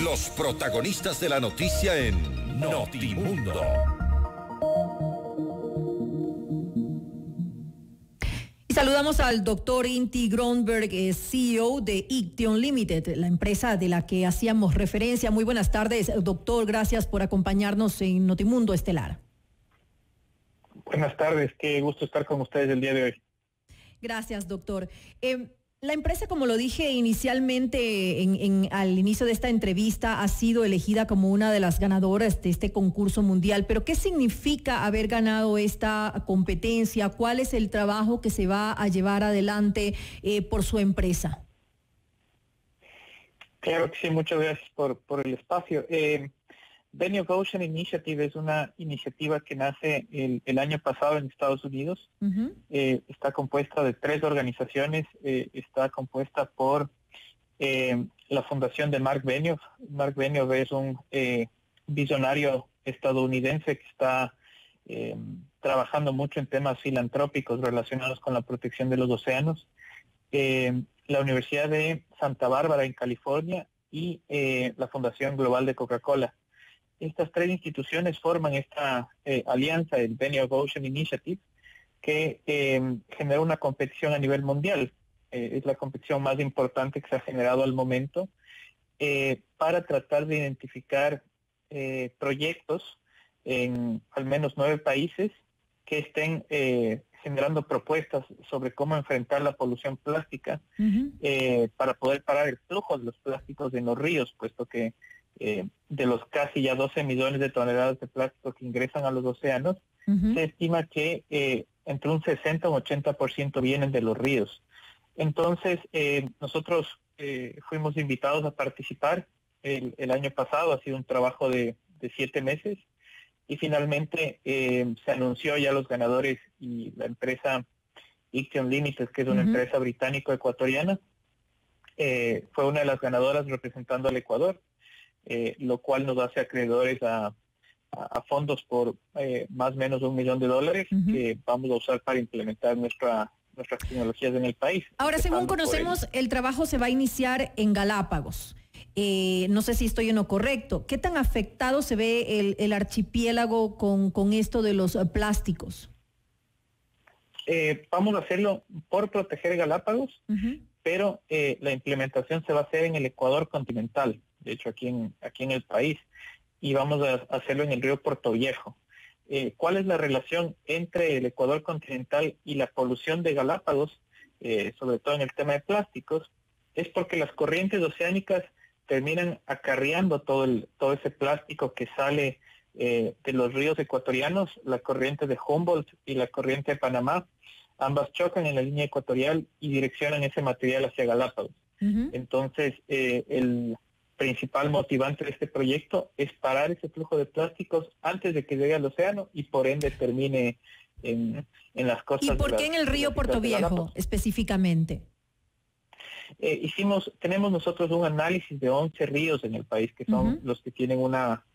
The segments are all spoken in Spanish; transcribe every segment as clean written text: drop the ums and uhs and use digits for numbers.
Los protagonistas de la noticia en Notimundo. Y saludamos al doctor Inti Gronberg, CEO de Iction Limited, la empresa de la que hacíamos referencia. Muy buenas tardes, doctor. Gracias por acompañarnos en Notimundo Estelar. Buenas tardes, qué gusto estar con ustedes el día de hoy. Gracias, doctor. La empresa, como lo dije inicialmente al inicio de esta entrevista, ha sido elegida como una de las ganadoras de este concurso mundial. Pero ¿qué significa haber ganado esta competencia? ¿Cuál es el trabajo que se va a llevar adelante por su empresa? Claro que sí, muchas gracias por el espacio. Benioff Ocean Initiative es una iniciativa que nace el año pasado en Estados Unidos. Uh-huh. Está compuesta de 3 organizaciones. Está compuesta por la fundación de Mark Benioff. Mark Benioff es un visionario estadounidense que está trabajando mucho en temas filantrópicos relacionados con la protección de los océanos. La Universidad de Santa Bárbara en California y la Fundación Global de Coca-Cola. Estas 3 instituciones forman esta alianza, el Benioff Ocean Initiative, que genera una competición a nivel mundial. Es la competición más importante que se ha generado al momento para tratar de identificar proyectos en al menos 9 países que estén generando propuestas sobre cómo enfrentar la polución plástica. Uh-huh. Para poder parar el flujo de los plásticos en los ríos, puesto que de los casi ya 12 millones de toneladas de plástico que ingresan a los océanos, uh-huh, se estima que entre un 60 y un 80% vienen de los ríos. Entonces, nosotros fuimos invitados a participar el año pasado. Ha sido un trabajo de 7 meses y finalmente se anunció ya los ganadores, y la empresa Iction Limited, que es una, uh-huh, empresa británico-ecuatoriana, fue una de las ganadoras representando al Ecuador. Lo cual nos hace acreedores a fondos por más o menos $1 millón, uh-huh, que vamos a usar para implementar nuestras tecnologías en el país. Ahora, según conocemos, el trabajo se va a iniciar en Galápagos. No sé si estoy en lo correcto. ¿Qué tan afectado se ve el archipiélago con esto de los plásticos? Vamos a hacerlo por proteger Galápagos, uh-huh, pero la implementación se va a hacer en el Ecuador continental. De hecho, aquí en el país, y vamos a hacerlo en el río Puerto Viejo. ¿Cuál es la relación entre el Ecuador continental y la polución de Galápagos, sobre todo en el tema de plásticos? Es porque las corrientes oceánicas terminan acarreando todo ese plástico que sale de los ríos ecuatorianos. La corriente de Humboldt y la corriente de Panamá, ambas chocan en la línea ecuatorial y direccionan ese material hacia Galápagos. Uh-huh. Entonces, el principal motivante de este proyecto es parar ese flujo de plásticos antes de que llegue al océano y por ende termine en las costas. ¿Y por qué en el río Puerto Viejo específicamente? Tenemos nosotros un análisis de 11 ríos en el país que son, uh-huh, los que tienen una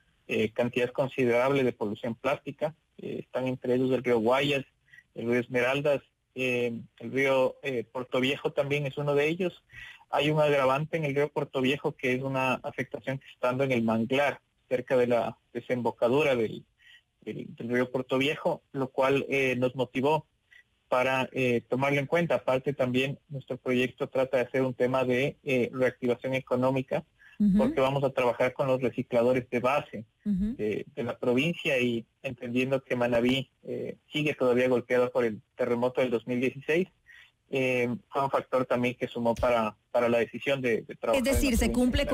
cantidad considerable de polución plástica. Están entre ellos el río Guayas, el río Esmeraldas, el río Puerto Viejo también es uno de ellos. Hay un agravante en el río Puerto Viejo, que es una afectación que está dando en el manglar, cerca de la desembocadura del río Puerto Viejo, lo cual nos motivó para tomarlo en cuenta. Aparte, también nuestro proyecto trata de hacer un tema de reactivación económica, uh-huh, porque vamos a trabajar con los recicladores de base, uh-huh, de la provincia, y entendiendo que Manabí sigue todavía golpeado por el terremoto del 2016, fue un factor también que sumó para la decisión de trabajar. Es decir, se cumple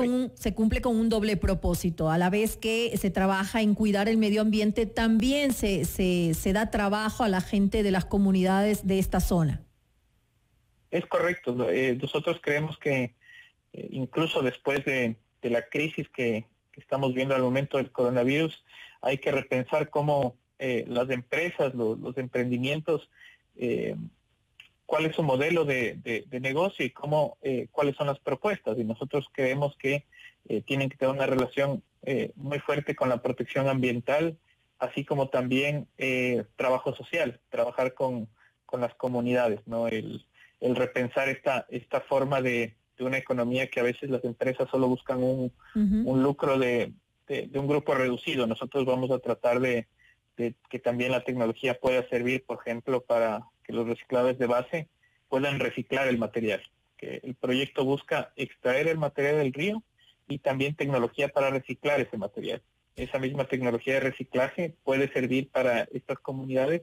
con un doble propósito. A la vez que se trabaja en cuidar el medio ambiente, también se da trabajo a la gente de las comunidades de esta zona. Es correcto. Nosotros creemos que incluso después de la crisis que estamos viendo al momento del coronavirus, hay que repensar cómo las empresas, los emprendimientos, cuál es su modelo de negocio y cuáles son las propuestas. Y nosotros creemos que tienen que tener una relación muy fuerte con la protección ambiental, así como también trabajo social, trabajar con las comunidades, ¿no? El repensar esta forma de una economía que a veces las empresas solo buscan un lucro de un grupo reducido. Nosotros vamos a tratar de que también la tecnología pueda servir, por ejemplo, para que los recicladores de base puedan reciclar el material. Que el proyecto busca extraer el material del río y también tecnología para reciclar ese material. Esa misma tecnología de reciclaje puede servir para estas comunidades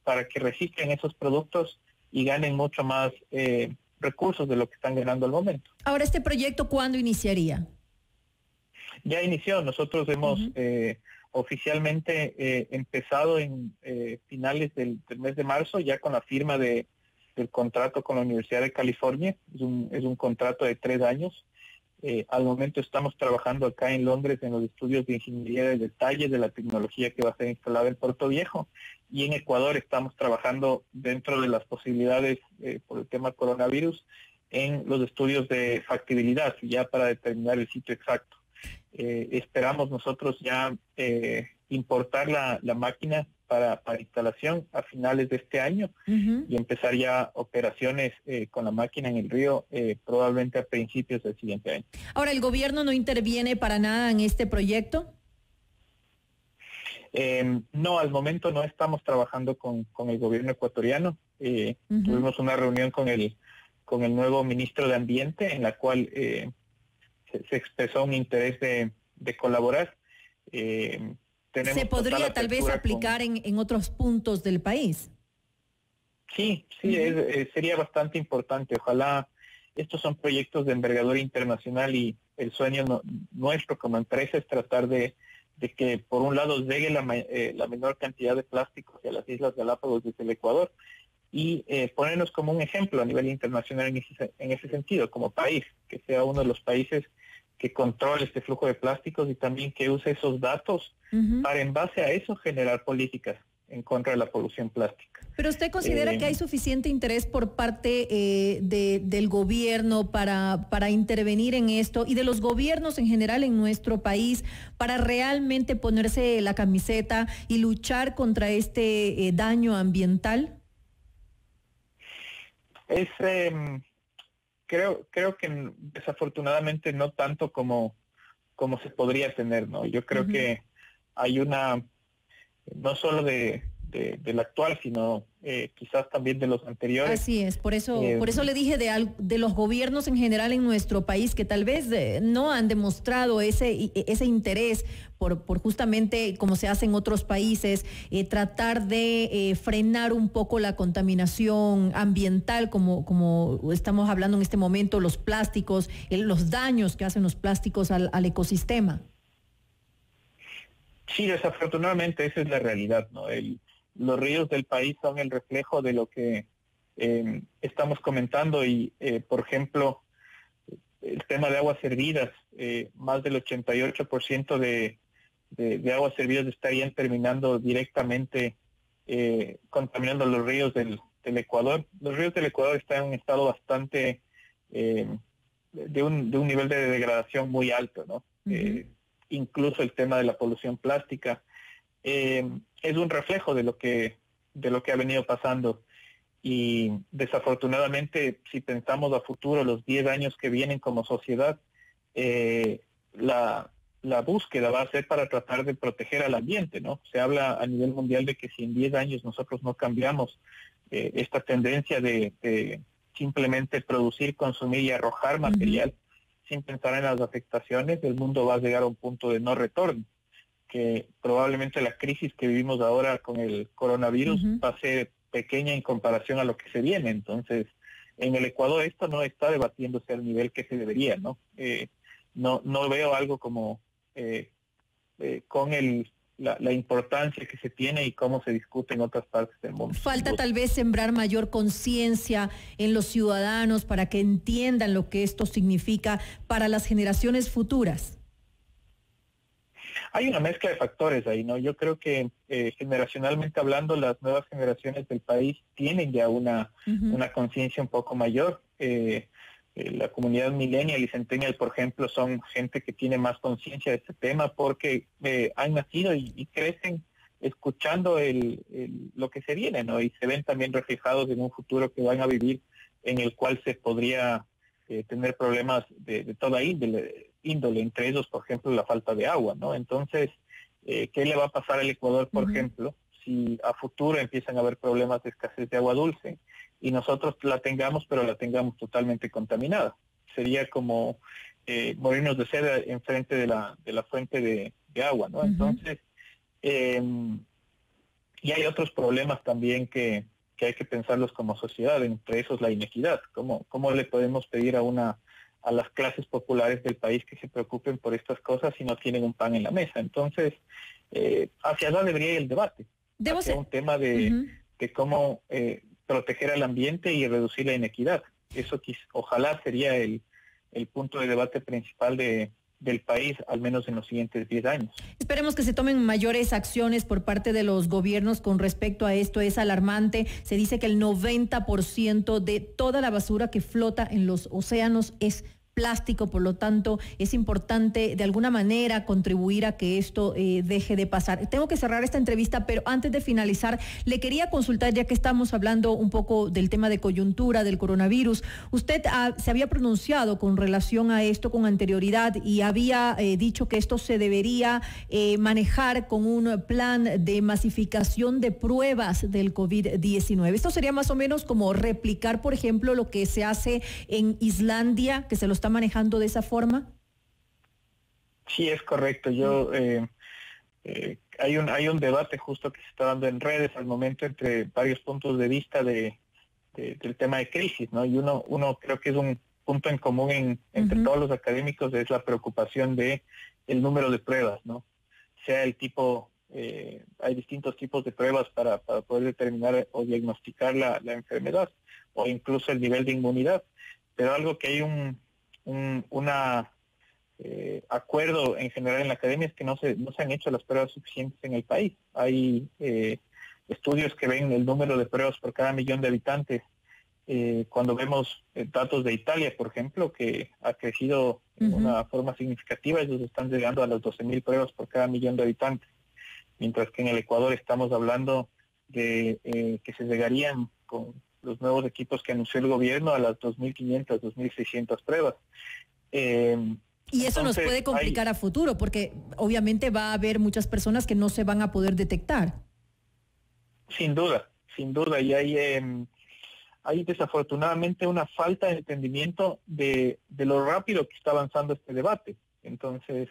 para que reciclen esos productos y ganen mucho más recursos de lo que están ganando al momento. Ahora, ¿este proyecto cuándo iniciaría? Ya inició. Nosotros hemos oficialmente empezado en finales del mes de marzo, ya con la firma del contrato con la Universidad de California. Es un contrato de 3 años. Al momento estamos trabajando acá en Londres en los estudios de ingeniería de detalle de la tecnología que va a ser instalada en Puerto Viejo, y en Ecuador estamos trabajando dentro de las posibilidades por el tema coronavirus en los estudios de factibilidad ya para determinar el sitio exacto. Esperamos nosotros ya importar la máquina para instalación a finales de este año y empezar ya operaciones con la máquina en el río probablemente a principios del siguiente año. Ahora, ¿el gobierno no interviene para nada en este proyecto? No, al momento no estamos trabajando con el gobierno ecuatoriano. Tuvimos una reunión con el nuevo ministro de Ambiente en la cual se expresó un interés de colaborar. ¿Se podría tal vez aplicar en otros puntos del país? Sí, sería bastante importante. Ojalá. Estos son proyectos de envergadura internacional y el sueño nuestro como empresa es tratar de que por un lado llegue la menor cantidad de plástico hacia las Islas Galápagos desde el Ecuador y ponernos como un ejemplo a nivel internacional en ese sentido, como país, que sea uno de los países que controle este flujo de plásticos y también que use esos datos para en base a eso generar políticas en contra de la polución plástica. ¿Pero usted considera que hay suficiente interés por parte del gobierno para intervenir en esto y de los gobiernos en general en nuestro país para realmente ponerse la camiseta y luchar contra este daño ambiental? Creo que desafortunadamente no tanto como se podría tener, ¿no? Yo creo que hay no solo del actual, sino quizás también de los anteriores. Así es, por eso le dije de los gobiernos en general en nuestro país que tal vez no han demostrado ese interés por justamente como se hace en otros países, tratar de frenar un poco la contaminación ambiental, como estamos hablando en este momento, los plásticos, los daños que hacen los plásticos al ecosistema. Sí, desafortunadamente esa es la realidad, ¿no? Los ríos del país son el reflejo de lo que estamos comentando y, por ejemplo, el tema de aguas servidas, más del 88% de aguas servidas estarían terminando directamente contaminando los ríos del Ecuador. Los ríos del Ecuador están en un estado bastante de un nivel de degradación muy alto, ¿no? Incluso el tema de la polución plástica es un reflejo de lo que ha venido pasando, y desafortunadamente si pensamos a futuro, los 10 años que vienen como sociedad, la búsqueda va a ser para tratar de proteger al ambiente, ¿no? Se habla a nivel mundial de que si en 10 años nosotros no cambiamos esta tendencia de simplemente producir, consumir y arrojar material sin pensar en las afectaciones, el mundo va a llegar a un punto de no retorno, que probablemente la crisis que vivimos ahora con el coronavirus va a ser pequeña en comparación a lo que se viene. Entonces, en el Ecuador esto no está debatiéndose al nivel que se debería, ¿no? No veo algo como con la importancia que se tiene y cómo se discute en otras partes del mundo. Falta tal vez sembrar mayor conciencia en los ciudadanos para que entiendan lo que esto significa para las generaciones futuras. Hay una mezcla de factores ahí, ¿no? Yo creo que generacionalmente hablando, las nuevas generaciones del país tienen ya una conciencia un poco mayor. La comunidad millennial y centennial, por ejemplo, son gente que tiene más conciencia de este tema porque han nacido y crecen escuchando lo que se viene, ¿no? Y se ven también reflejados en un futuro que van a vivir en el cual se podría tener problemas de toda índole, entre ellos, por ejemplo, la falta de agua, ¿no? Entonces, ¿qué le va a pasar al Ecuador, por ejemplo, si a futuro empiezan a haber problemas de escasez de agua dulce y nosotros la tengamos, pero la tengamos totalmente contaminada? Sería como morirnos de sed enfrente de la fuente de agua, ¿no? Entonces, y hay otros problemas también que hay que pensarlos como sociedad, entre esos la inequidad. ¿Cómo le podemos pedir a las clases populares del país que se preocupen por estas cosas si no tienen un pan en la mesa? Entonces, hacia allá debería ir el debate, hacia un tema de cómo proteger al ambiente y reducir la inequidad. Eso ojalá sería el punto de debate principal del país, al menos en los siguientes 10 años. Esperemos que se tomen mayores acciones por parte de los gobiernos con respecto a esto. Es alarmante. Se dice que el 90% de toda la basura que flota en los océanos es plástico, por lo tanto es importante de alguna manera contribuir a que esto deje de pasar. Tengo que cerrar esta entrevista, pero antes de finalizar le quería consultar, ya que estamos hablando un poco del tema de coyuntura del coronavirus. Usted se había pronunciado con relación a esto con anterioridad y había dicho que esto se debería manejar con un plan de masificación de pruebas del COVID-19. Esto sería más o menos como replicar, por ejemplo, lo que se hace en Islandia, que se lo está manejando de esa forma. Sí, es correcto. Hay un debate justo que se está dando en redes al momento entre varios puntos de vista del tema de crisis, ¿no? Y uno creo que es un punto en común entre todos los académicos, es la preocupación de el número de pruebas, ¿no? Sea el tipo, hay distintos tipos de pruebas para poder determinar o diagnosticar la enfermedad o incluso el nivel de inmunidad, pero algo que hay un acuerdo en general en la academia es que no se han hecho las pruebas suficientes en el país. Hay estudios que ven el número de pruebas por cada millón de habitantes. Cuando vemos datos de Italia, por ejemplo, que ha crecido de una forma significativa, ellos están llegando a las 12.000 pruebas por cada millón de habitantes, mientras que en el Ecuador estamos hablando de que se llegarían con los nuevos equipos que anunció el gobierno a las 2.500, 2.600 pruebas. Y eso nos puede complicar a futuro, porque obviamente va a haber muchas personas que no se van a poder detectar. Sin duda, y hay desafortunadamente una falta de entendimiento de lo rápido que está avanzando este debate. Entonces,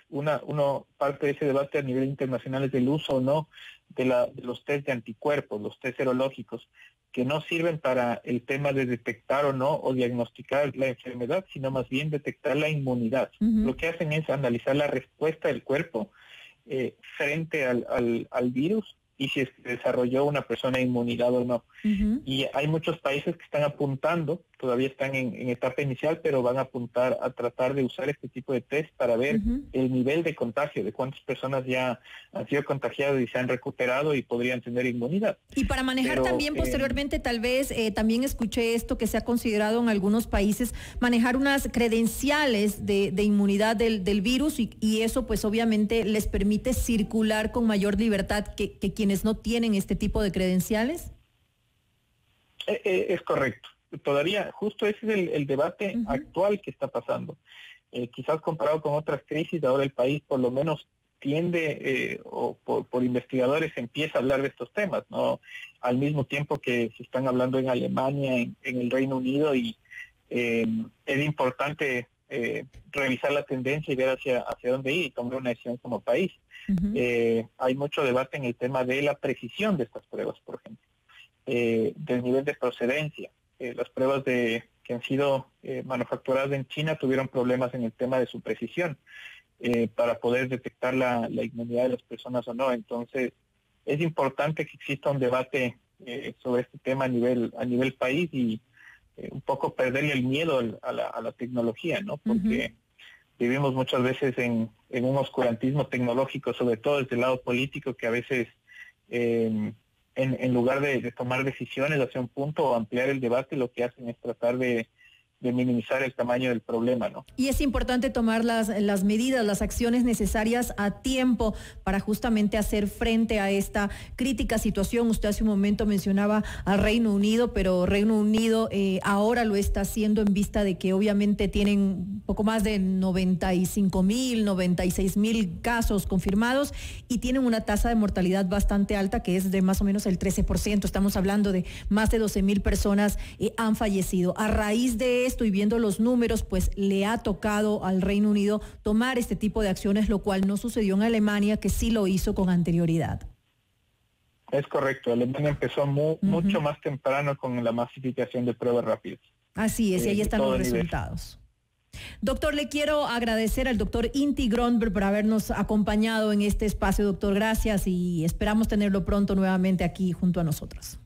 parte de ese debate a nivel internacional es del uso o no de los test de anticuerpos, los test serológicos, que no sirven para el tema de detectar o no o diagnosticar la enfermedad, sino más bien detectar la inmunidad. Lo que hacen es analizar la respuesta del cuerpo frente al virus y si desarrolló una persona inmunidad o no. Y hay muchos países que están apuntando, todavía están en etapa inicial, pero van a apuntar a tratar de usar este tipo de test para ver el nivel de contagio, de cuántas personas ya han sido contagiadas y se han recuperado y podrían tener inmunidad. Y para manejar también posteriormente, tal vez, también escuché esto que se ha considerado en algunos países, manejar unas credenciales de inmunidad del virus y eso pues obviamente les permite circular con mayor libertad que quienes no tienen este tipo de credenciales. Es corrececto. Todavía, justo ese es el debate actual que está pasando. Quizás comparado con otras crisis, ahora el país por lo menos tiende, o por investigadores empieza a hablar de estos temas, ¿no? Al mismo tiempo que se están hablando en Alemania, en el Reino Unido, y es importante revisar la tendencia y ver hacia dónde ir y tomar una decisión como país. Hay mucho debate en el tema de la precisión de estas pruebas, por ejemplo. Del nivel de procedencia. Las pruebas que han sido manufacturadas en China tuvieron problemas en el tema de su precisión para poder detectar la inmunidad de las personas o no. Entonces, es importante que exista un debate sobre este tema a nivel país y un poco perderle el miedo a la tecnología, ¿no? Porque vivimos muchas veces en un oscurantismo tecnológico, sobre todo desde el lado político, que a veces en lugar de tomar decisiones hacia un punto o ampliar el debate, lo que hacen es tratar de minimizar el tamaño del problema, ¿no? Y es importante tomar las medidas, las acciones necesarias a tiempo para justamente hacer frente a esta crítica situación. Usted hace un momento mencionaba al Reino Unido, pero Reino Unido ahora lo está haciendo en vista de que obviamente tienen un poco más de 95,000, 96,000 casos confirmados y tienen una tasa de mortalidad bastante alta, que es de más o menos el 13%. Estamos hablando de más de 12,000 personas han fallecido. A raíz de esto y viendo los números, pues le ha tocado al Reino Unido tomar este tipo de acciones, lo cual no sucedió en Alemania, que sí lo hizo con anterioridad. Es correcto, Alemania empezó mucho más temprano con la masificación de pruebas rápidas. Así es, y ahí están los resultados. Doctor, le quiero agradecer al doctor Inti Grönberg por habernos acompañado en este espacio, doctor. Gracias y esperamos tenerlo pronto nuevamente aquí junto a nosotros.